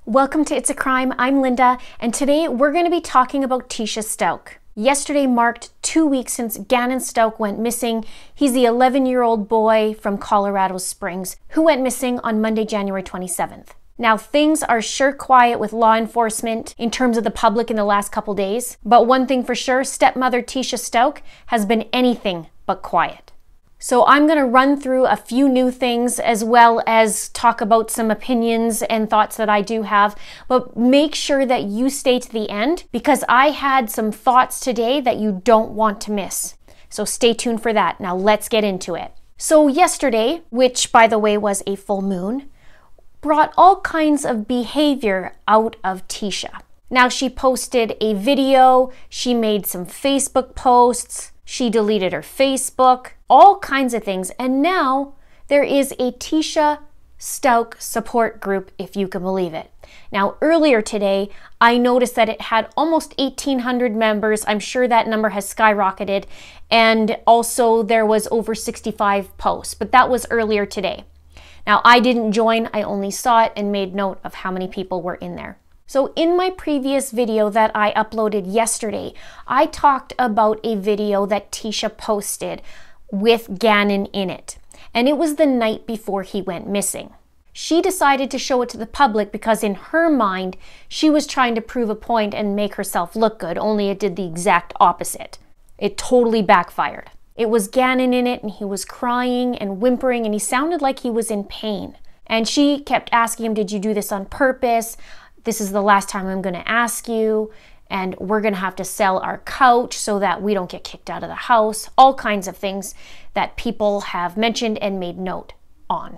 Welcome to It's a Crime. I'm Linda, and today we're going to be talking about Tecia Stauch. Yesterday marked 2 weeks since Gannon Stauch went missing. He's the 11-year-old boy from Colorado Springs who went missing on Monday, January 27th. Now, things are sure quiet with law enforcement in terms of the public in the last couple days, but one thing for sure, stepmother Tecia Stauch has been anything but quiet. So I'm going to run through a few new things as well as talk about some opinions and thoughts that I do have, but make sure that you stay to the end because I had some thoughts today that you don't want to miss. So stay tuned for that. Now let's get into it. So yesterday, which by the way was a full moon, brought all kinds of behavior out of Tecia. Now she posted a video, she made some Facebook posts, she deleted her Facebook, all kinds of things. And now there is a Tecia Stauch support group, if you can believe it. Now, earlier today, I noticed that it had almost 1,800 members. I'm sure that number has skyrocketed. And also there was over 65 posts, but that was earlier today. Now, I didn't join, I only saw it and made note of how many people were in there. So in my previous video that I uploaded yesterday, I talked about a video that Tecia posted with Gannon in it. And it was the night before he went missing. She decided to show it to the public because in her mind, she was trying to prove a point and make herself look good, only it did the exact opposite. It totally backfired. It was Gannon in it and he was crying and whimpering and he sounded like he was in pain. And she kept asking him, did you do this on purpose? This is the last time I'm going to ask you, and we're going to have to sell our couch so that we don't get kicked out of the house. All kinds of things that people have mentioned and made note on.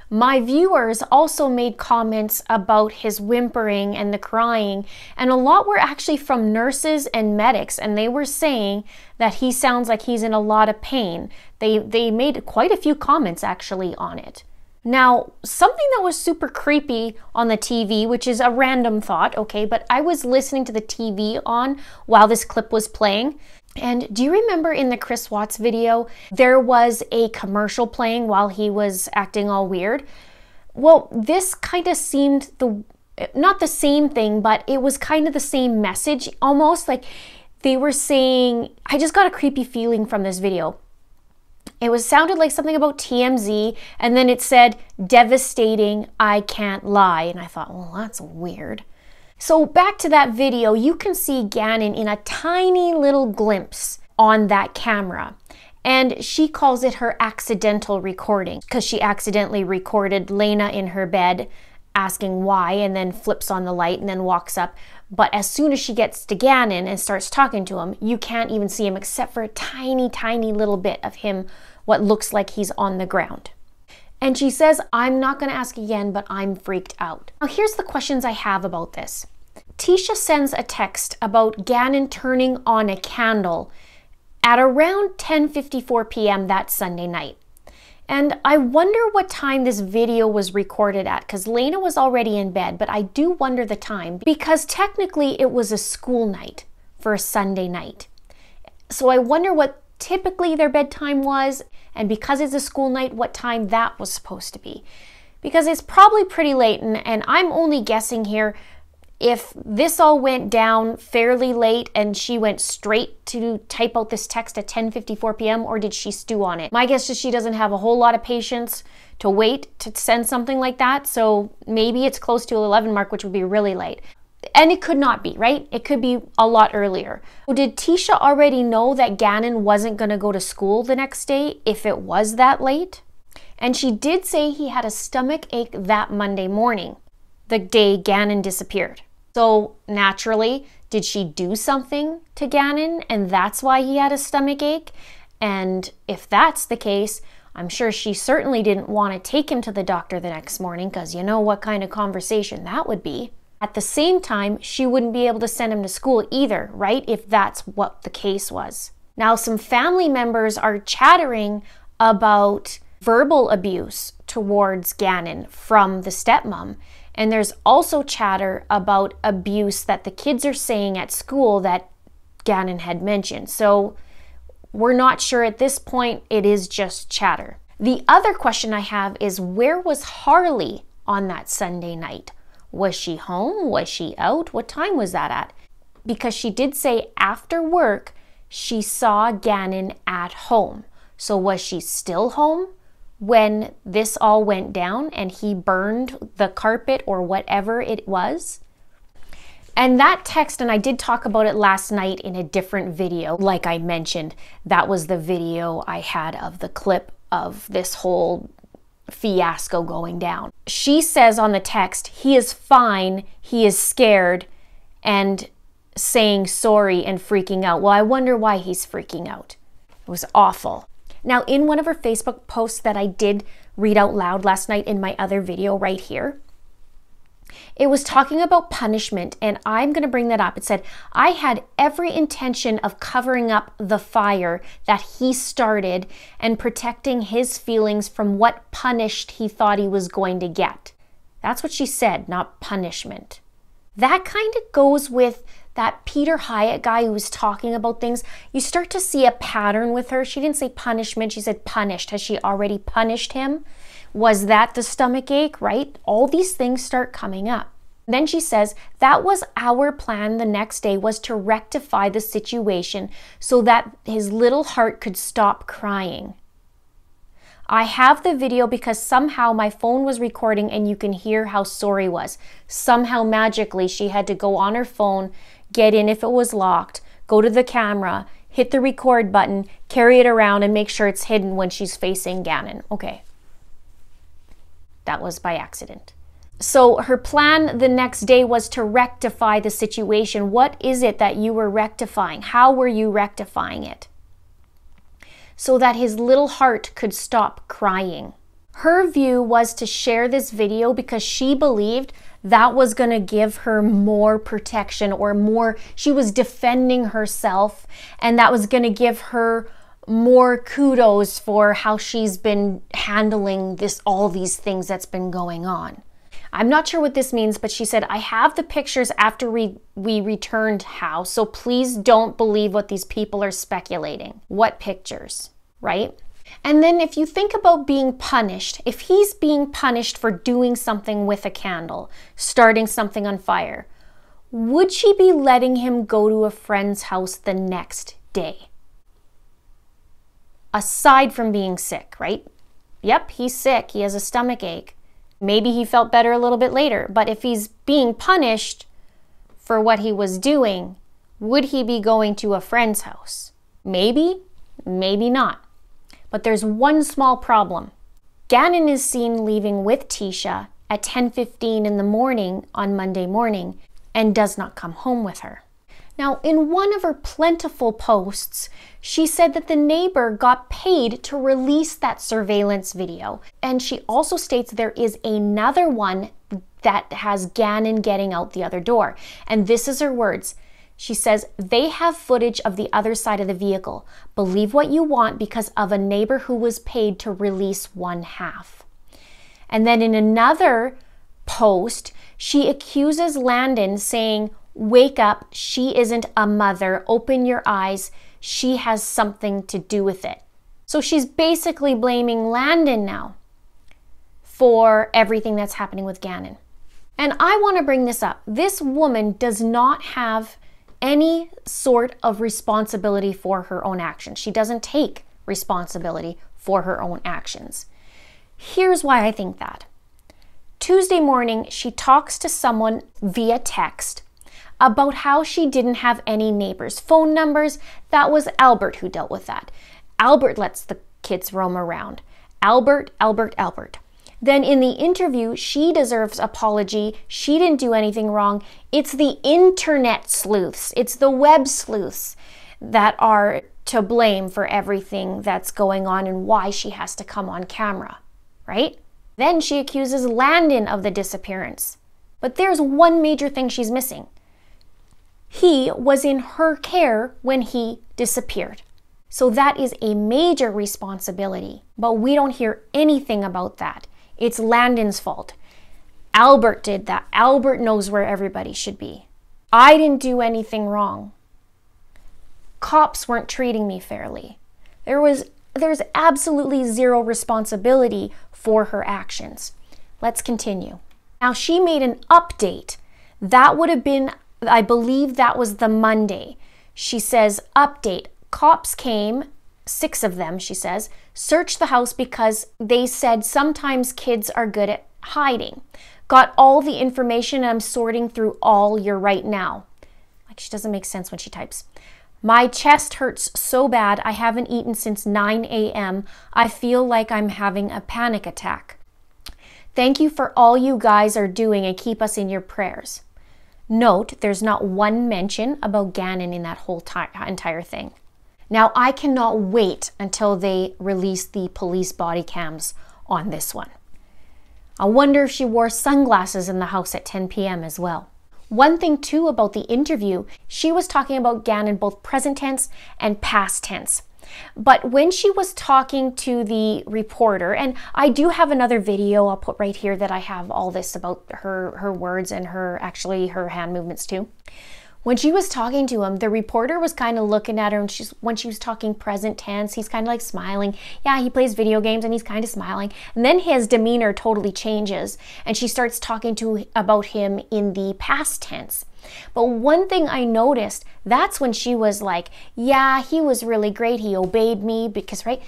My viewers also made comments about his whimpering and the crying, and a lot were actually from nurses and medics, and they were saying that he sounds like he's in a lot of pain. They made quite a few comments actually on it. Now, something that was super creepy on the TV, which is a random thought, okay, but I was listening to the TV on while this clip was playing. And do you remember in the Chris Watts video, there was a commercial playing while he was acting all weird? Well, this kind of seemed not the same thing, but it was kind of the same message, almost like they were saying, I just got a creepy feeling from this video. It sounded like something about TMZ, and then it said, devastating, I can't lie. And I thought, well, that's weird. So back to that video, you can see Gannon in a tiny little glimpse on that camera. And she calls it her accidental recording because she accidentally recorded Lena in her bed asking why, and then flips on the light and then walks up. But as soon as she gets to Gannon and starts talking to him, you can't even see him except for a tiny, tiny little bit of him, what looks like he's on the ground. And she says, I'm not going to ask again, but I'm freaked out. Now, here's the questions I have about this. Tecia sends a text about Gannon turning on a candle at around 10:54 p.m. that Sunday night. And I wonder what time this video was recorded at, because Lena was already in bed, but I do wonder the time because technically it was a school night for a Sunday night. So I wonder what typically their bedtime was, and because it's a school night, what time that was supposed to be. Because it's probably pretty late, and I'm only guessing here if this all went down fairly late and she went straight to type out this text at 10:54 p.m. or did she stew on it? My guess is she doesn't have a whole lot of patience to wait to send something like that. So maybe it's close to 11 mark, which would be really late. And it could not be, right? It could be a lot earlier. Did Tecia already know that Gannon wasn't going to go to school the next day if it was that late? And she did say he had a stomach ache that Monday morning, the day Gannon disappeared. So naturally, did she do something to Gannon and that's why he had a stomach ache? And if that's the case, I'm sure she certainly didn't want to take him to the doctor the next morning because you know what kind of conversation that would be. At the same time, she wouldn't be able to send him to school either, right? If that's what the case was. Now, some family members are chattering about verbal abuse towards Gannon from the stepmom. And there's also chatter about abuse that the kids are saying at school that Gannon had mentioned. So we're not sure at this point, it is just chatter. The other question I have is, where was Harley on that Sunday night? Was she home? Was she out? What time was that at? Because she did say after work, she saw Gannon at home. So was she still home when this all went down and he burned the carpet or whatever it was? And that text, and I did talk about it last night in a different video, like I mentioned, that was the video I had of the clip of this whole fiasco going down. She says on the text, he is fine, he is scared, and saying sorry and freaking out. Well, I wonder why he's freaking out. It was awful. Now, in one of her Facebook posts that I did read out loud last night in my other video right here, it was talking about punishment, and I'm going to bring that up. It said, I had every intention of covering up the fire that he started and protecting his feelings from what punished he thought he was going to get. That's what she said, not punishment. That kind of goes with that Peter Hyatt guy who was talking about things. You start to see a pattern with her. She didn't say punishment, she said punished. Has she already punished him? Was that the stomach ache, right? All these things start coming up. Then she says, that was our plan the next day, was to rectify the situation so that his little heart could stop crying. I have the video because somehow my phone was recording and you can hear how sore he was. Somehow magically she had to go on her phone, get in if it was locked, go to the camera, hit the record button, carry it around and make sure it's hidden when she's facing Gannon. Okay. That was by accident. So her plan the next day was to rectify the situation. What is it that you were rectifying? How were you rectifying it? So that his little heart could stop crying. Her view was to share this video because she believed that was going to give her more protection or more, she was defending herself, and that was going to give her more kudos for how she's been handling all these things that's been going on. I'm not sure what this means, but she said, I have the pictures after we returned house, so please don't believe what these people are speculating. What pictures, right? And then if you think about being punished, if he's being punished for doing something with a candle, starting something on fire, would she be letting him go to a friend's house the next day? Aside from being sick, right? Yep, he's sick. He has a stomach ache. Maybe he felt better a little bit later. But if he's being punished for what he was doing, would he be going to a friend's house? Maybe, maybe not. But there's one small problem. Gannon is seen leaving with Tecia at 10:15 in the morning on Monday morning and does not come home with her. Now, in one of her plentiful posts, she said that the neighbor got paid to release that surveillance video. And she also states there is another one that has Gannon getting out the other door. And this is her words. She says, they have footage of the other side of the vehicle. Believe what you want because of a neighbor who was paid to release one half. And then in another post, she accuses Landon saying, wake up, she isn't a mother, open your eyes, she has something to do with it. So she's basically blaming Landon now for everything that's happening with Gannon. And I want to bring this up. This woman does not have any sort of responsibility for her own actions. She doesn't take responsibility for her own actions. Here's why I think that. Tuesday morning, she talks to someone via text about how she didn't have any neighbors' phone numbers. That was Albert who dealt with that. Albert lets the kids roam around. Albert. Then in the interview, she deserves apology. She didn't do anything wrong. It's the internet sleuths. It's the web sleuths that are to blame for everything that's going on and why she has to come on camera, right? Then she accuses Landon of the disappearance. But there's one major thing she's missing. He was in her care when he disappeared. So that is a major responsibility. But we don't hear anything about that. It's Landon's fault. Albert did that. Albert knows where everybody should be. I didn't do anything wrong. Cops weren't treating me fairly. There's absolutely zero responsibility for her actions. Let's continue. Now she made an update. That would have been, I believe that was the Monday. She says, update, cops came, 6 of them, she says, searched the house because they said sometimes kids are good at hiding. Got all the information and I'm sorting through all your right now. Like, she doesn't make sense when she types. My chest hurts so bad. I haven't eaten since 9 a.m. I feel like I'm having a panic attack. Thank you for all you guys are doing and keep us in your prayers. Note, there's not one mention about Gannon in that whole entire thing. Now, I cannot wait until they release the police body cams on this one. I wonder if she wore sunglasses in the house at 10 p.m. as well. One thing too about the interview, she was talking about Gannon both present tense and past tense. But when she was talking to the reporter, and I do have another video I'll put right here that I have all this about her words and her hand movements too. When she was talking to him, the reporter was kind of looking at her, and when she was talking present tense, he's kind of like smiling. Yeah, he plays video games and he's kind of smiling. And then his demeanor totally changes and she starts talking about him in the past tense. But one thing I noticed, that's when she was like, yeah, he was really great. He obeyed me because, right,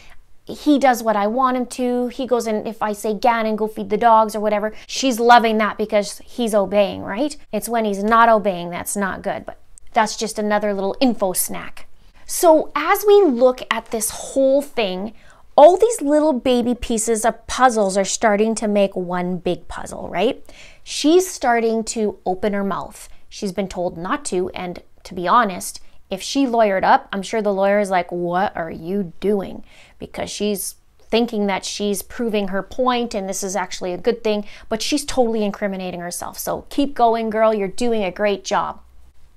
he does what I want him to. He goes in, if I say, Gannon, go feed the dogs or whatever, she's loving that because he's obeying, right? It's when he's not obeying that's not good, but that's just another little info snack. So as we look at this whole thing, all these little baby pieces of puzzles are starting to make one big puzzle, right? She's starting to open her mouth. She's been told not to, and to be honest, if she lawyered up, I'm sure the lawyer is like, what are you doing? Because she's thinking that she's proving her point and this is actually a good thing, but she's totally incriminating herself. So keep going, girl. You're doing a great job.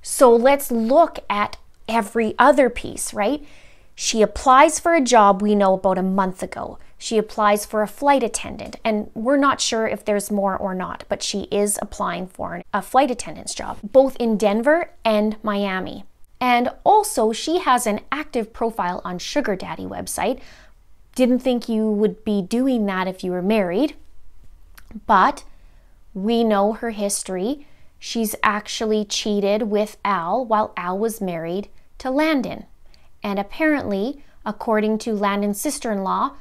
So let's look at every other piece, right? She applies for a job we know about a month ago. She applies for a flight attendant, and we're not sure if there's more or not, but she is applying for a flight attendant's job, both in Denver and Miami. And also, she has an active profile on Sugar Daddy website. Didn't think you would be doing that if you were married, but we know her history. She's actually cheated with Al while Al was married to Landon. And apparently, according to Landon's sister-in-law,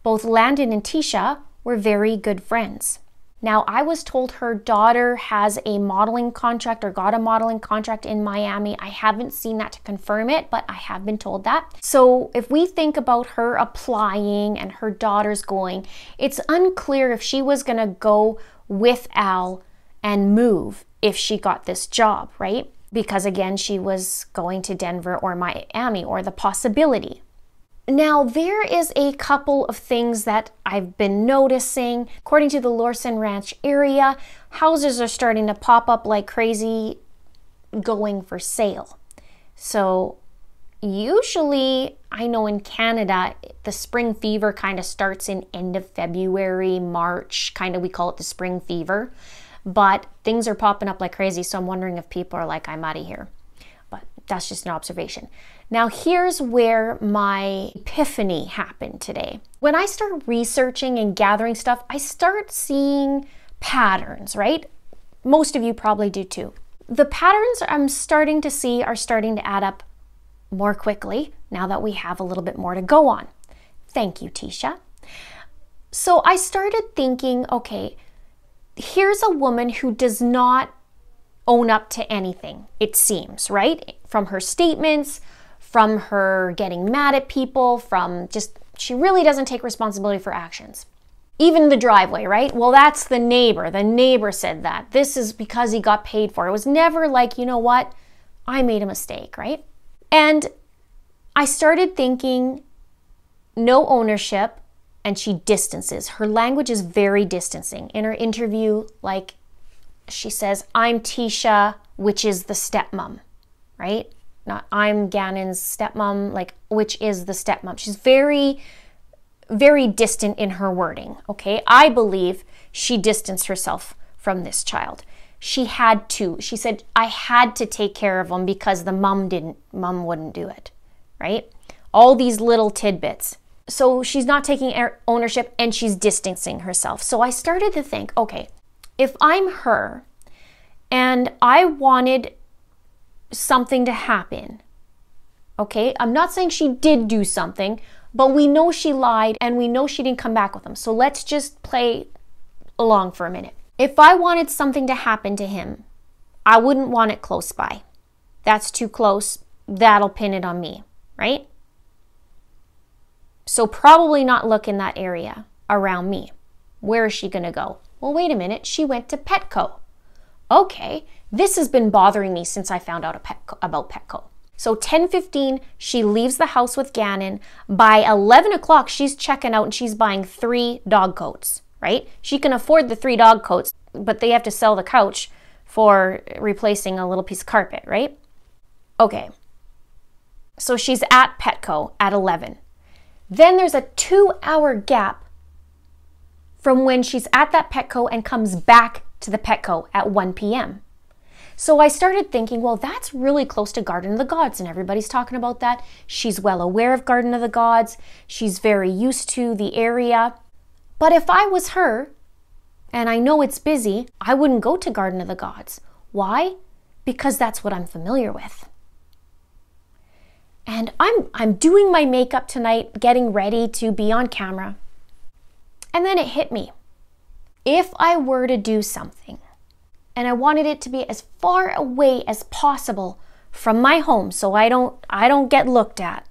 both Landon and Tecia were very good friends. Now, I was told her daughter has a modeling contract or got a modeling contract in Miami. I haven't seen that to confirm it, but I have been told that. So if we think about her applying and her daughter's going, it's unclear if she was gonna go with Al and move if she got this job, right? Because again, she was going to Denver or Miami, or the possibility. Now, there is a couple of things that I've been noticing. According to the Lorson Ranch area, houses are starting to pop up like crazy going for sale. So usually, I know in Canada, the spring fever kind of starts in end of February, March, kind of we call it the spring fever. But things are popping up like crazy, so I'm wondering if people are like, I'm out of here. But that's just an observation. Now, here's where my epiphany happened today. When I start researching and gathering stuff, I start seeing patterns, right? Most of you probably do too. The patterns I'm starting to see are starting to add up more quickly now that we have a little bit more to go on. Thank you, Tecia. So I started thinking, okay, here's a woman who does not own up to anything, it seems, right? From her statements, from her getting mad at people, from just, she really doesn't take responsibility for actions. Even the driveway, right? Well, that's the neighbor. The neighbor said that. This is because he got paid for it. It was never like, you know what? I made a mistake, right? And I started thinking, no ownership, and she distances. Her language is very distancing. In her interview, like she says, I'm Tecia, which is the stepmom, right? Not I'm Gannon's stepmom, like which is the stepmom. She's very, very distant in her wording, okay? I believe she distanced herself from this child. She had to. She said, I had to take care of him because the mom wouldn't do it, right? All these little tidbits. So she's not taking ownership and she's distancing herself. So I started to think, okay, if I'm her and I wanted something to happen, okay, I'm not saying she did do something, but we know she lied and we know she didn't come back with him. So let's just play along for a minute. If I wanted something to happen to him, I wouldn't want it close by. That's too close. That'll pin it on me, right? So probably not look in that area around me. Where is she going to go? Well, wait a minute. She went to Petco. Okay, this has been bothering me since I found out about Petco. So 10:15, she leaves the house with Gannon. By 11 o'clock, she's checking out and she's buying 3 dog coats, right? She can afford the 3 dog coats, but they have to sell the couch for replacing a little piece of carpet, right? Okay, so she's at Petco at 11. Then there's a 2-hour gap from when she's at that Petco and comes back to the Petco at 1 p.m. So I started thinking, well, that's really close to Garden of the Gods, and everybody's talking about that. She's well aware of Garden of the Gods. She's very used to the area. But if I was her, and I know it's busy, I wouldn't go to Garden of the Gods. Why? Because that's what I'm familiar with. And I'm doing my makeup tonight, getting ready to be on camera. And then it hit me. If I were to do something, and I wanted it to be as far away as possible from my home so I don't get looked at,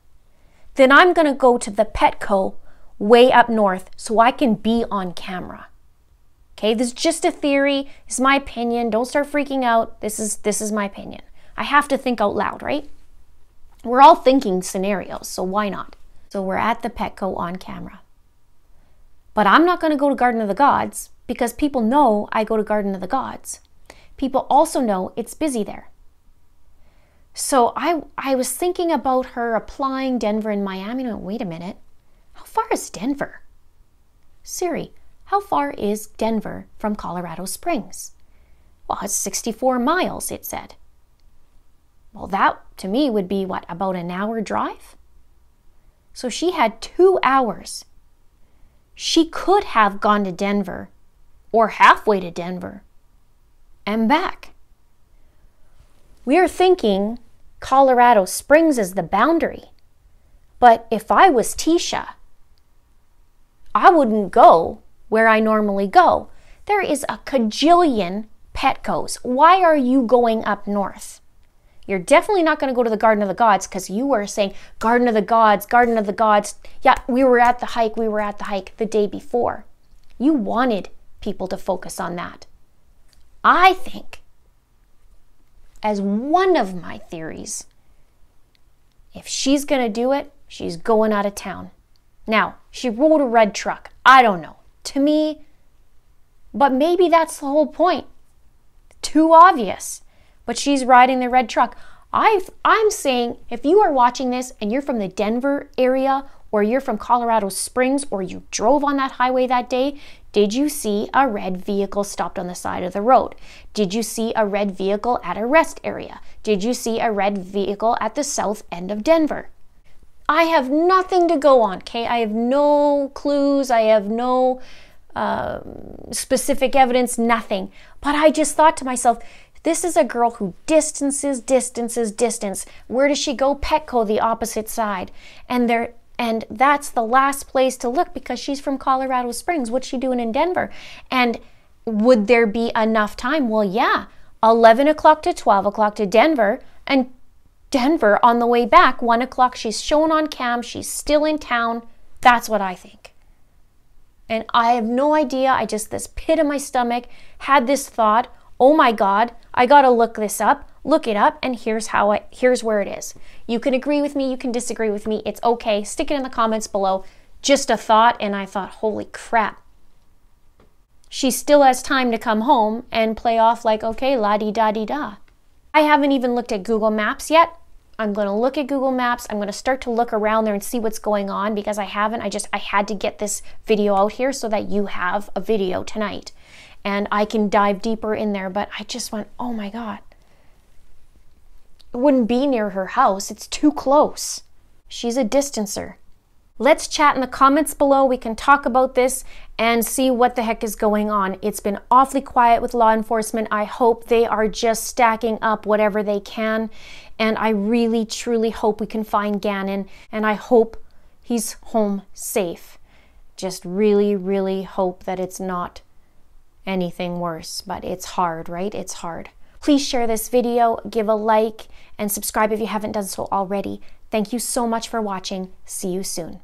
then I'm going to go to the Petco way up north so I can be on camera. Okay, this is just a theory. It's my opinion. Don't start freaking out. This is my opinion. I have to think out loud, right? We're all thinking scenarios, so why not? So we're at the Petco on camera. But I'm not going to go to Garden of the Gods because people know I go to Garden of the Gods. People also know it's busy there. So I was thinking about her applying Denver and Miami. And I went, wait a minute, how far is Denver? Siri, how far is Denver from Colorado Springs? Well, it's 64 miles, it said. Well, that to me would be what, about an hour drive? So she had 2 hours. She could have gone to Denver or halfway to Denver and back. We are thinking Colorado Springs is the boundary. But if I was Tecia, I wouldn't go where I normally go. There is a cajillion Petcos. Why are you going up north? You're definitely not going to go to the Garden of the Gods because you were saying Garden of the Gods, Garden of the Gods. Yeah, we were at the hike the day before. You wanted people to focus on that. I think, as one of my theories, if she's going to do it, she's going out of town. Now, she rode a red truck. I don't know. To me, but maybe that's the whole point. Too obvious. But she's riding the red truck. I'm saying if you are watching this and you're from the Denver area or you're from Colorado Springs or you drove on that highway that day, did you see a red vehicle stopped on the side of the road? Did you see a red vehicle at a rest area? Did you see a red vehicle at the south end of Denver? I have nothing to go on, okay? I have no clues. I have no specific evidence, nothing. But I just thought to myself, this is a girl who distances. Where does she go? Petco, the opposite side. And that's the last place to look because she's from Colorado Springs. What's she doing in Denver? And would there be enough time? Well, yeah, 11 o'clock to 12 o'clock to Denver. And Denver on the way back, 1 o'clock, she's shown on cam. She's still in town. That's what I think. And I have no idea. This pit in my stomach had this thought, oh my God, I gotta look it up, and here's where it is. You can agree with me, you can disagree with me, it's okay. Stick it in the comments below. Just a thought, and I thought, holy crap. She still has time to come home and play off like, okay, la-di-da-di-da. I haven't even looked at Google Maps yet. I'm going to look at Google Maps. I'm going to start to look around there and see what's going on because I haven't. I had to get this video out here so that you have a video tonight. And I can dive deeper in there, but I just went, oh my God. It wouldn't be near her house. It's too close. She's a distancer. Let's chat in the comments below. We can talk about this and see what the heck is going on. It's been awfully quiet with law enforcement. I hope they are just stacking up whatever they can. And I really, truly hope we can find Gannon. And I hope he's home safe. Just really, really hope that it's not anything worse. But it's hard, right? It's hard. Please share this video, give a like, and subscribe if you haven't done so already. Thank you so much for watching. See you soon.